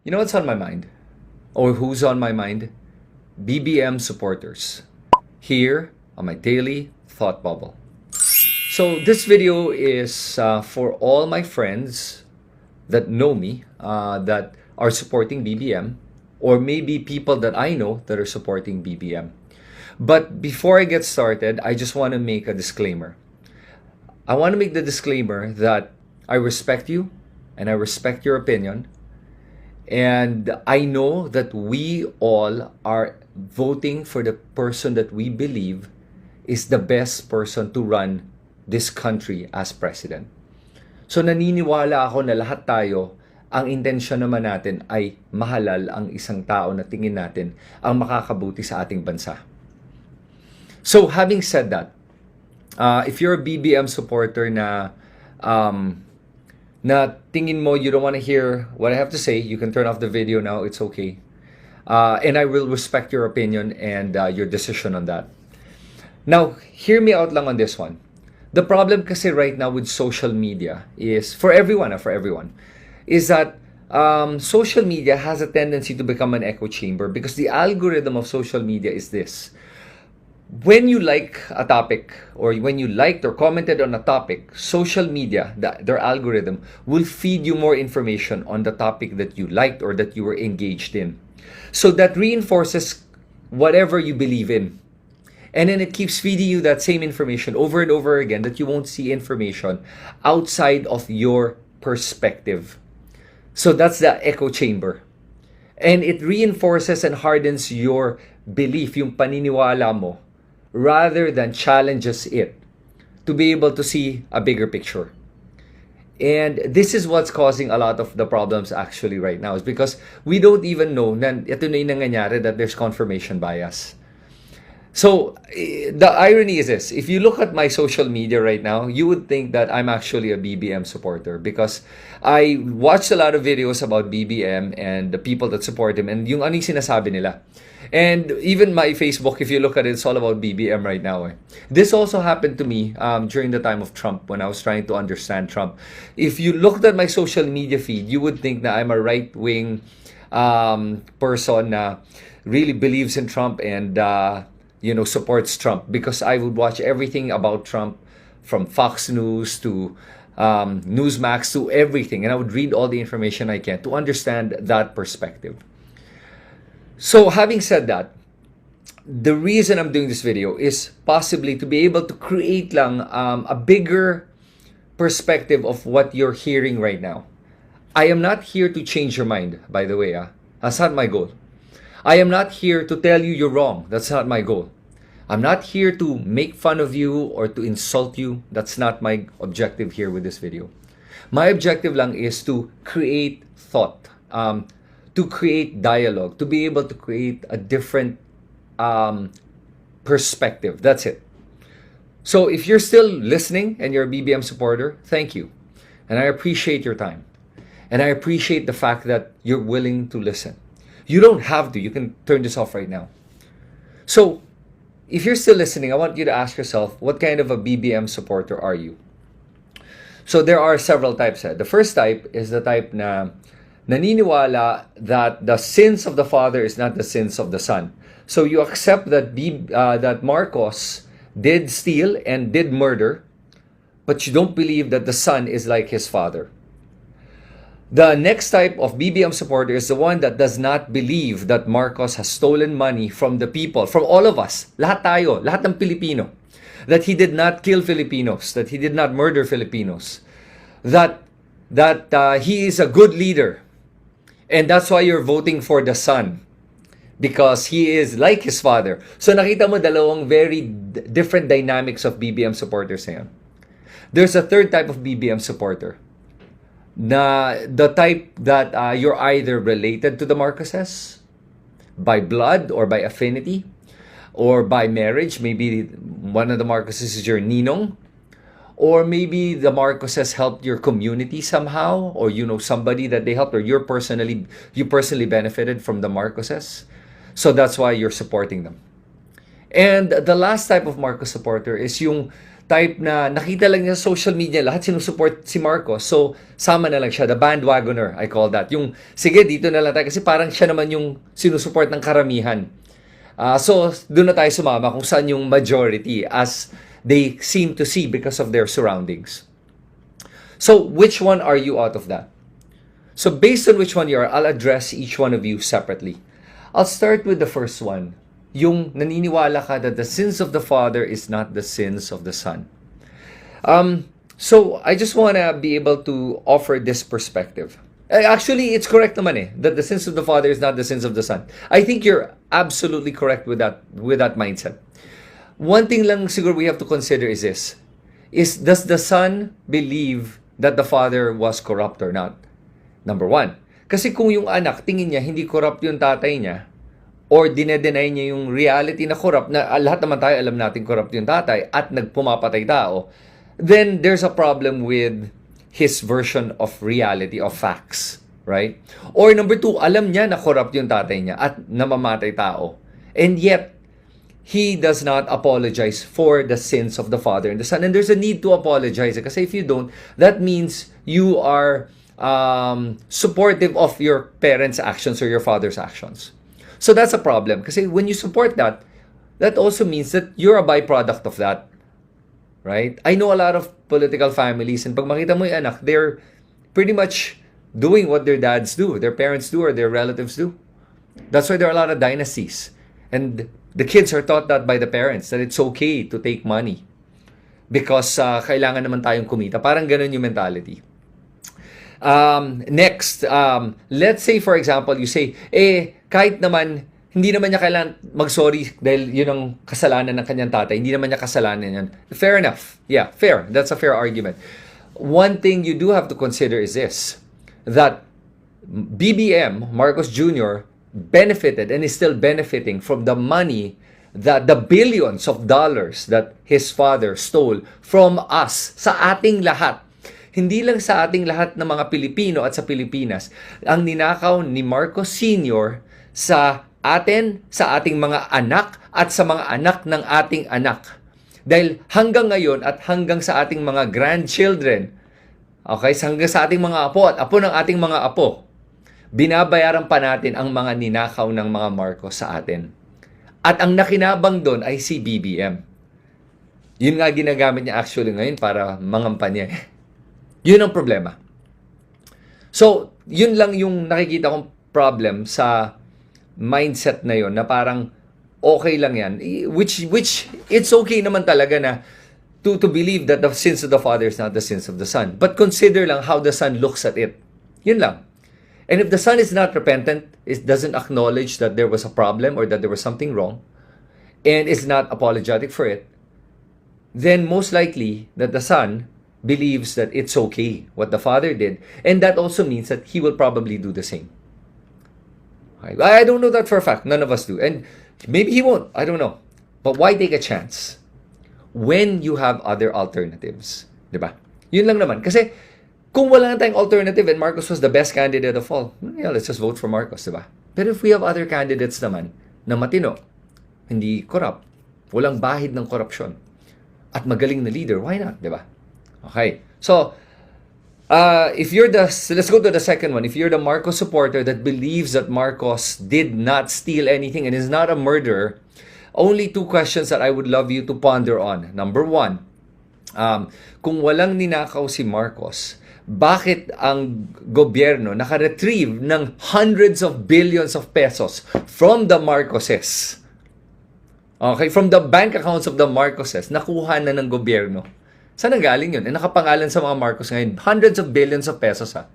You know what's on my mind? Or who's on my mind? BBM supporters. Here on my daily thought bubble. So this video is for all my friends that know me, that are supporting BBM, or maybe people that I know that are supporting BBM. But before I get started, I just want to make a disclaimer. I want to make the disclaimer that I respect you and I respect your opinion. And I know that we all are voting for the person that we believe is the best person to run this country as president. So naniniwala ako na lahat tayo, ang intensyon naman natin ay mahalal ang isang tao na tingin natin ang makakabuti sa ating bansa. So having said that, if you're a BBM supporter na tingin mo you don't want to hear what I have to say, you can turn off the video now, it's okay. And I will respect your opinion and your decision on that. Now, hear me out lang on this one. The problem kasi right now with social media is, for everyone, is that social media has a tendency to become an echo chamber because the algorithm of social media is this. When you like a topic or when you liked or commented on a topic, social media, their algorithm, will feed you more information on the topic that you liked or that you were engaged in. So that reinforces whatever you believe in. And then it keeps feeding you that same information over and over again that you won't see information outside of your perspective. So that's the echo chamber. And it reinforces and hardens your belief, yung paniniwala mo, rather than challenges it to be able to see a bigger picture. And this is what's causing a lot of the problems actually right now, is because we don't even know na ito na yung nangyayari, that there's confirmation bias. So the irony is this: if you look at my social media right now, you would think that I'm actually a BBM supporter because I watched a lot of videos about BBM and the people that support him and yung ano yung sinasabi nila. And even my Facebook, if you look at it, it's all about BBM right now. This also happened to me during the time of Trump, when I was trying to understand Trump. If you looked at my social media feed, you would think that I'm a right-wing person na really believes in Trump and supports Trump, because I would watch everything about Trump, from Fox News to Newsmax to everything, and I would read all the information I can to understand that perspective. So having said that, the reason I'm doing this video is possibly to be able to create lang a bigger perspective of what you're hearing right now. I am not here to change your mind, by the way. That's not my goal. I am not here to tell you you're wrong. That's not my goal. I'm not here to make fun of you or to insult you. That's not my objective here with this video. My objective lang is to create thought, to create dialogue, to be able to create a different perspective. That's it. So if you're still listening and you're a BBM supporter, thank you. And I appreciate your time. And I appreciate the fact that you're willing to listen. You don't have to. You can turn this off right now. So, if you're still listening, I want you to ask yourself, what kind of a BBM supporter are you? So, there are several types. The first type is the type na naniniwala that the sins of the father is not the sins of the son. So, you accept that that Marcos did steal and did murder, but you don't believe that the son is like his father. The next type of BBM supporter is the one that does not believe that Marcos has stolen money from the people, from all of us, lahat tayo, lahat ng Pilipino, that he did not kill Filipinos, that he did not murder Filipinos, that he is a good leader, and that's why you're voting for the son, because he is like his father. So nakita mo dalawang very different dynamics of BBM supporters ngayon. There's a third type of BBM supporter, na the type that you're either related to the Marcoses by blood or by affinity or by marriage. Maybe one of the Marcoses is your ninong, or maybe the Marcoses helped your community somehow, or you know somebody that they helped, or you personally benefited from the Marcoses, so that's why you're supporting them. And the last type of Marcos supporter is yung type na nakita lang niya sa social media, lahat sinusupport si Marcos. So, sama na lang siya. The bandwagoner, I call that. Yung, sige, dito na lang tayo. Kasi parang siya naman yung sinusupport ng karamihan. So, doon na tayo sumama kung saan yung majority as they seem to see because of their surroundings. So, which one are you out of that? So, based on which one you are, I'll address each one of you separately. I'll start with the first one. Yung naniniwala ka that the sins of the Father is not the sins of the Son. So, I just want to be able to offer this perspective. Actually, it's correct naman that the sins of the Father is not the sins of the Son. I think you're absolutely correct with that mindset. One thing lang siguro we have to consider is this. Does the Son believe that the Father was corrupt or not? Number one. Kasi kung yung anak, tingin niya hindi corrupt yung tatay niya, or dinedenay niya yung reality na corrupt, na lahat naman tayo alam natin corrupt yung tatay, at nagpumapatay tao, then there's a problem with his version of reality, of facts. Right? Or number two, alam niya na corrupt yung tatay niya at namamatay tao. And yet, he does not apologize for the sins of the Father and the Son. And there's a need to apologize. Kasi if you don't, that means you are supportive of your parents' actions or your father's actions. So that's a problem. Kasi when you support that, that also means that you're a byproduct of that. Right? I know a lot of political families, and pag makita mo yung anak, they're pretty much doing what their dads do, their parents do, or their relatives do. That's why there are a lot of dynasties. And the kids are taught that by the parents, that it's okay to take money because kailangan naman tayong kumita. Parang ganun yung mentality. Next, let's say for example, you say, kahit naman, hindi naman niya kailangan mag-sorry dahil yun ang kasalanan ng kanyang tatay. Hindi naman niya kasalanan yan. Fair enough. Yeah, fair. That's a fair argument. One thing you do have to consider is this, that BBM, Marcos Jr., benefited and is still benefiting from the money, that the billions of dollars that his father stole from us, sa ating lahat. Hindi lang sa ating lahat ng mga Pilipino at sa Pilipinas. Ang ninakaw ni Marcos Sr. sa atin, sa ating mga anak, at sa mga anak ng ating anak. Dahil hanggang ngayon at hanggang sa ating mga grandchildren, okay, hanggang sa ating mga apo at apo ng ating mga apo, binabayaran pa natin ang mga ninakaw ng mga Marcos sa atin. At ang nakinabang doon ay si BBM. Yun nga ginagamit niya actually ngayon para mangampanya. Yun ang problema. So, yun lang yung nakikita kong problem sa mindset na yun, na parang okay lang yan. Which it's okay naman talaga na to believe that the sins of the Father is not the sins of the Son. But consider lang how the Son looks at it. Yun lang. And if the Son is not repentant, it doesn't acknowledge that there was a problem or that there was something wrong, and is not apologetic for it, then most likely that the Son believes that it's okay what the Father did, and that also means that he will probably do the same. I don't know that for a fact. None of us do. And maybe he won't. I don't know. But why take a chance when you have other alternatives? Diba? Yun lang naman. Kasi kung wala na tayong alternative and Marcos was the best candidate of all, yeah, let's just vote for Marcos, diba? But if we have other candidates naman na matino, hindi corrupt, walang bahid ng korupsyon, at magaling na leader, why not, diba? Okay. So, let's go to the second one. If you're the Marcos supporter that believes that Marcos did not steal anything and is not a murderer, only two questions that I would love you to ponder on. Number one, kung walang ninakaw si Marcos, bakit ang gobyerno naka-retrieve ng hundreds of billions of pesos from the Marcoses? Okay, from the bank accounts of the Marcoses, nakuha na ng gobyerno. Saan nanggaling yun? Nakapangalan sa mga Marcos ngayon. Hundreds of billions of pesos, ha?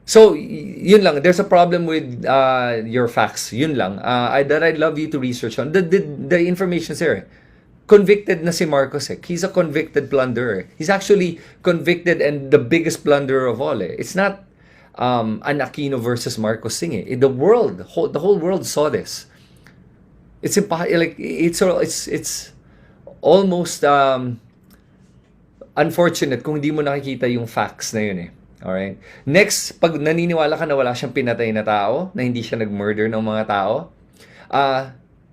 So, yun lang. There's a problem with your facts. Yun lang. That I'd love you to research on. The information's there. Convicted na si Marcos, eh. He's a convicted plunderer. He's actually convicted and the biggest plunderer of all, eh. It's not an Aquino versus Marcos thing, eh. The whole world saw this. It's almost unfortunate kung hindi mo nakikita yung facts na yun, eh. Alright? Next, pag naniniwala ka na wala siyang pinatay na tao, na hindi siya nag-murder ng mga tao,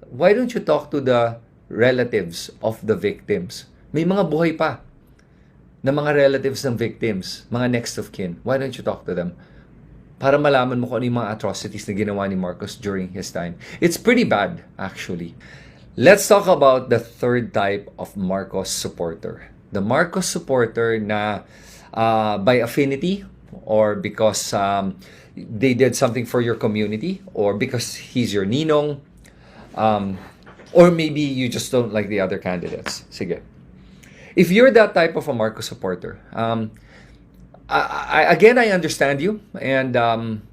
why don't you talk to the relatives of the victims? May mga buhay pa na mga relatives ng victims, mga next of kin. Why don't you talk to them? Para malaman mo kung ano yung mga atrocities na ginawa ni Marcos during his time. It's pretty bad, actually. Let's talk about the third type of Marcos supporter. The Marcos supporter na by affinity or because they did something for your community or because he's your ninong, or maybe you just don't like the other candidates. Sige. If you're that type of a Marcos supporter, again, I understand you, and I'm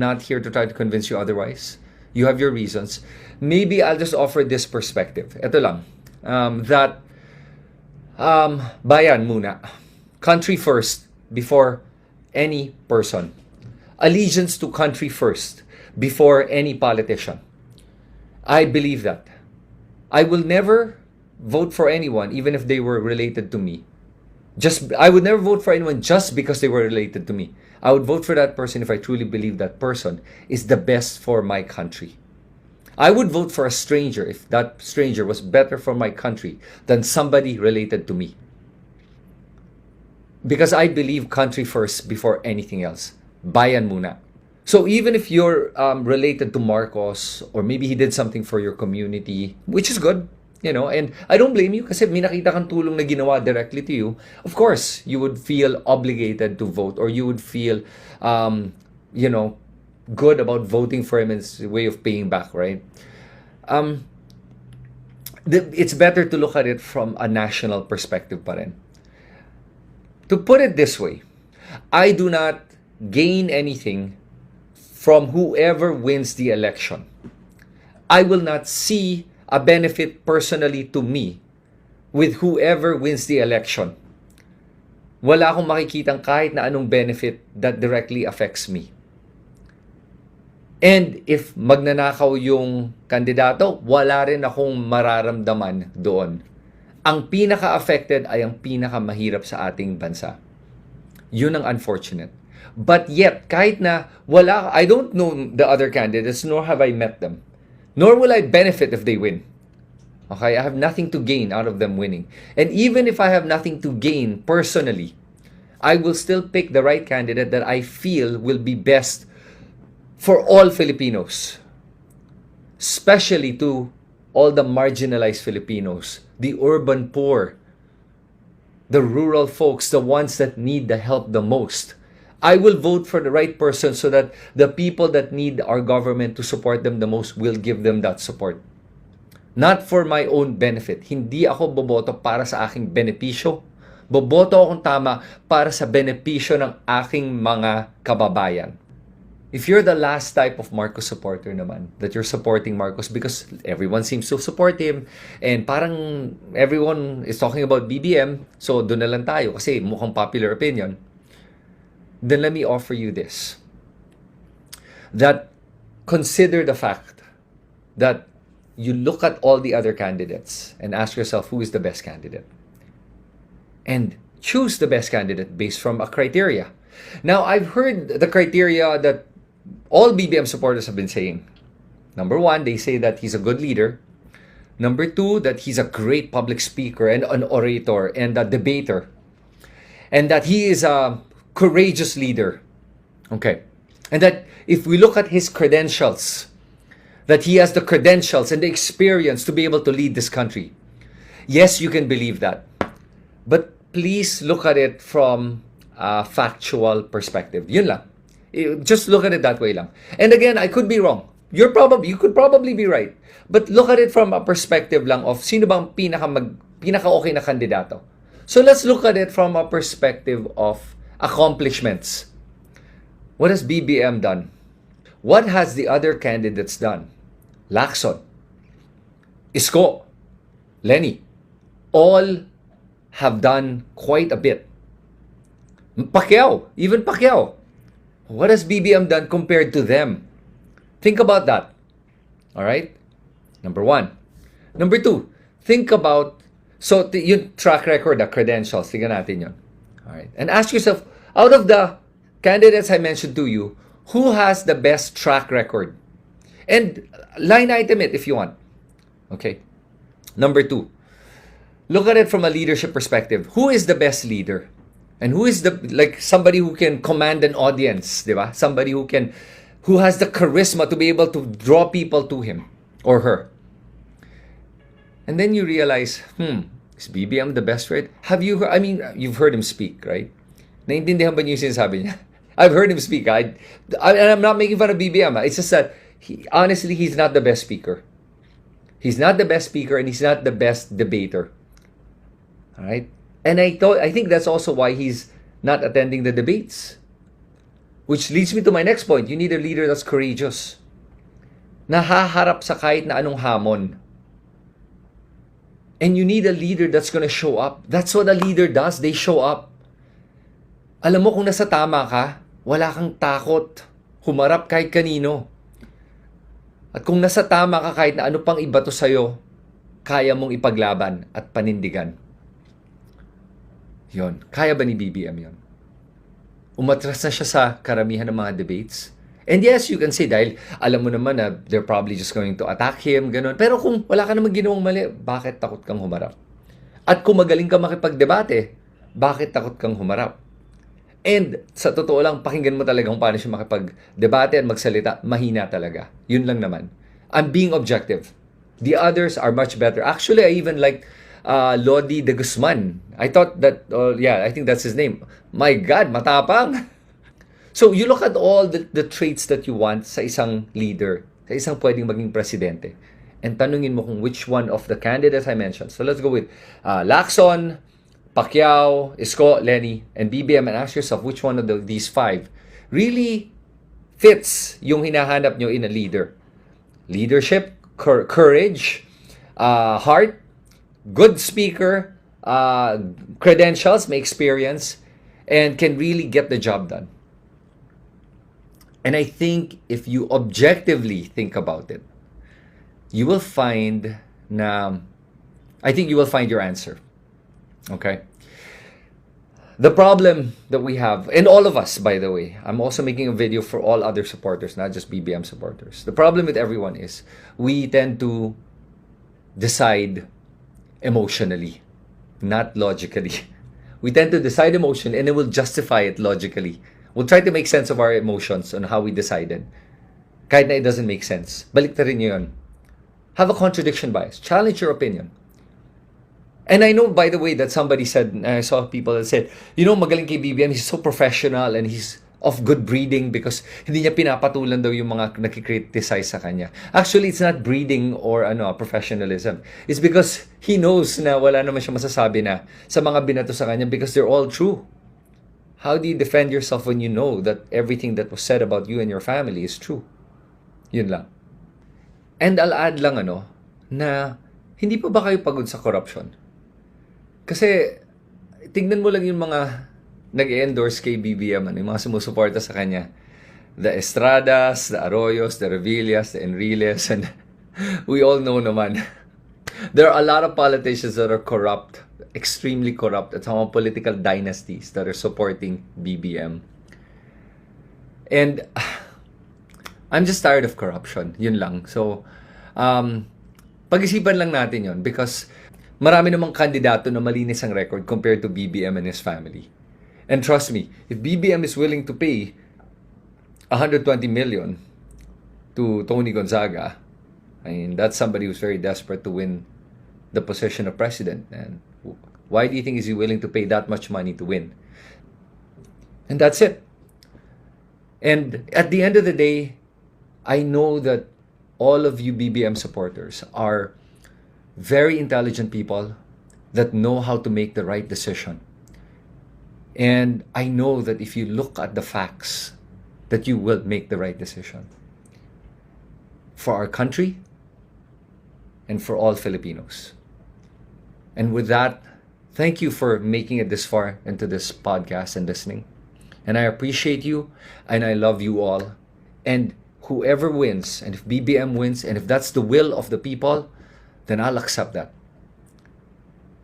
not here to try to convince you otherwise. You have your reasons. Maybe I'll just offer this perspective. Ito lang, that bayan muna, country first before any person. Allegiance to country first before any politician. I believe that. I will never vote for anyone, even if they were related to me. I would never vote for anyone just because they were related to me. I would vote for that person if I truly believe that person is the best for my country. I would vote for a stranger if that stranger was better for my country than somebody related to me. Because I believe country first before anything else. Bayan muna. So even if you're related to Marcos, or maybe he did something for your community, which is good, and I don't blame you kasi may nakita kang tulong na ginawa directly to you, of course, you would feel obligated to vote, or you would feel, good about voting for him as a way of paying back, right? It's better to look at it from a national perspective pa rin. To put it this way, I do not gain anything from whoever wins the election. I will not see a benefit personally to me with whoever wins the election. Wala akong makikitang kahit na anong benefit that directly affects me. And if magnanakaw yung kandidato, wala rin akong mararamdaman doon. Ang pinaka-affected ay ang pinaka-mahirap sa ating bansa. Yun ang unfortunate. But yet, kahit na I don't know the other candidates, nor have I met them. Nor will I benefit if they win. Okay, I have nothing to gain out of them winning. And even if I have nothing to gain personally, I will still pick the right candidate that I feel will be best for all Filipinos. Especially to all the marginalized Filipinos, the urban poor, the rural folks, the ones that need the help the most. I will vote for the right person so that the people that need our government to support them the most will give them that support. Not for my own benefit. Hindi ako boboto para sa aking benepisyo. Boboto akong tama para sa benepisyo ng aking mga kababayan. If you're the last type of Marcos supporter naman, that you're supporting Marcos because everyone seems to support him, and parang everyone is talking about BBM, so doon na lang tayo kasi mukhang popular opinion, then let me offer you this. That consider the fact that you look at all the other candidates and ask yourself who is the best candidate. And choose the best candidate based from a criteria. Now, I've heard the criteria that all BBM supporters have been saying. Number one, they say that he's a good leader. Number two, that he's a great public speaker and an orator and a debater. And that he is a courageous leader. Okay. And that if we look at his credentials, that he has the credentials and the experience to be able to lead this country. Yes, you can believe that. But please look at it from a factual perspective. Yun lang. Just look at it that way lang. And again, I could be wrong. You could probably be right. But look at it from a perspective lang of sino bang pinaka-okay na kandidato. So let's look at it from a perspective of accomplishments. What has BBM done? What has the other candidates done? Lacson, Isko, Lenny, all have done quite a bit. Even Pacquiao. What has BBM done compared to them? Think about that. All right? Number one. Number two, think about, yung track record, the credentials, tingnan natin yun. All right? And ask yourself, out of the candidates I mentioned to you, who has the best track record? And line item it if you want. Okay? Number two, look at it from a leadership perspective. Who is the best leader? And who is the, like, somebody who can command an audience, di ba? Somebody who has the charisma to be able to draw people to him or her. And then you realize, is BBM the best for it? Have you heard, I mean, you've heard him speak, right? Naintindihan ba niyo yung sinasabi niya? I've heard him speak. And I'm not making fun of BBM. It's just that, honestly, he's not the best speaker. He's not the best speaker and he's not the best debater. All right? And I think that's also why he's not attending the debates. Which leads me to my next point. You need a leader that's courageous. Nahaharap sa kahit na anong hamon. And you need a leader that's gonna show up. That's what a leader does. They show up. Alam mo, kung nasa tama ka, wala kang takot. Humarap kahit kanino. At kung nasa tama ka, kahit na ano pang ibato sa'yo, kaya mong ipaglaban at panindigan. Yon. Kaya ba ni BBM yon? Umatras na siya sa karamihan ng mga debates. And yes, you can say, dahil alam mo naman na they're probably just going to attack him, ganun. Pero kung wala ka namang ginawang mali, bakit takot kang humarap? At kung magaling ka makipagdebate, bakit takot kang humarap? And sa totoo lang, pakinggan mo talaga kung paano siya makipagdebate at magsalita. Mahina talaga. Yun lang naman. I'm being objective. The others are much better. Actually, I even like Lodi de Guzman. I thought that, I think that's his name. My God, matapang. So, you look at all the traits that you want sa isang leader, sa isang pwedeng maging presidente, and tanungin mo kung which one of the candidates I mentioned. So, let's go with Lacson, Pacquiao, Isko, Lenny, and BBM, and ask yourself which one of these five really fits yung hinahanap nyo in a leader. Leadership, courage, heart, good speaker, credentials, may experience, and can really get the job done. And I think if you objectively think about it, you will find your answer. Okay? The problem that we have, and all of us, by the way, I'm also making a video for all other supporters, not just BBM supporters. The problem with everyone is we tend to decide emotionally, not logically. We tend to decide emotion and then we'll justify it logically. We'll try to make sense of our emotions on how we decided. Kahit na it doesn't make sense. Baliktarin nyo yun. Have a contradiction bias. Challenge your opinion. And I know, by the way, that somebody said, I saw people that said, magaling kay BBM, he's so professional and he's of good breeding because hindi niya pinapatulan daw yung mga nakikriticize sa kanya. Actually, it's not breeding or professionalism. It's because he knows na wala naman siya masasabi na sa mga binato sa kanya because they're all true. How do you defend yourself when you know that everything that was said about you and your family is true? Yun lang. And I'll add lang na hindi pa ba kayo pagod sa corruption? Kasi tignan mo lang yung mga nag-endorse kay BBM, yung mga sumusuporta sa kanya. The Estradas, the Arroyos, the Revillas, the Enriles, and we all know naman. There are a lot of politicians that are corrupt, extremely corrupt, at some political dynasties that are supporting BBM. And I'm just tired of corruption. Yun lang. So, pag-isipan lang natin yun because marami namang kandidato na malinis ang record compared to BBM and his family. And trust me, if BBM is willing to pay 120 million to Tony Gonzaga, I mean, that's somebody who's very desperate to win the position of president. And why do you think is he willing to pay that much money to win? And that's it. And at the end of the day, I know that all of you BBM supporters are very intelligent people that know how to make the right decision. And I know that if you look at the facts, that you will make the right decision for our country and for all Filipinos. And with that, thank you for making it this far into this podcast and listening. And I appreciate you and I love you all. And whoever wins, and if BBM wins, and if that's the will of the people, then I'll accept that.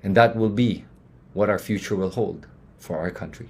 And that will be what our future will hold for our country.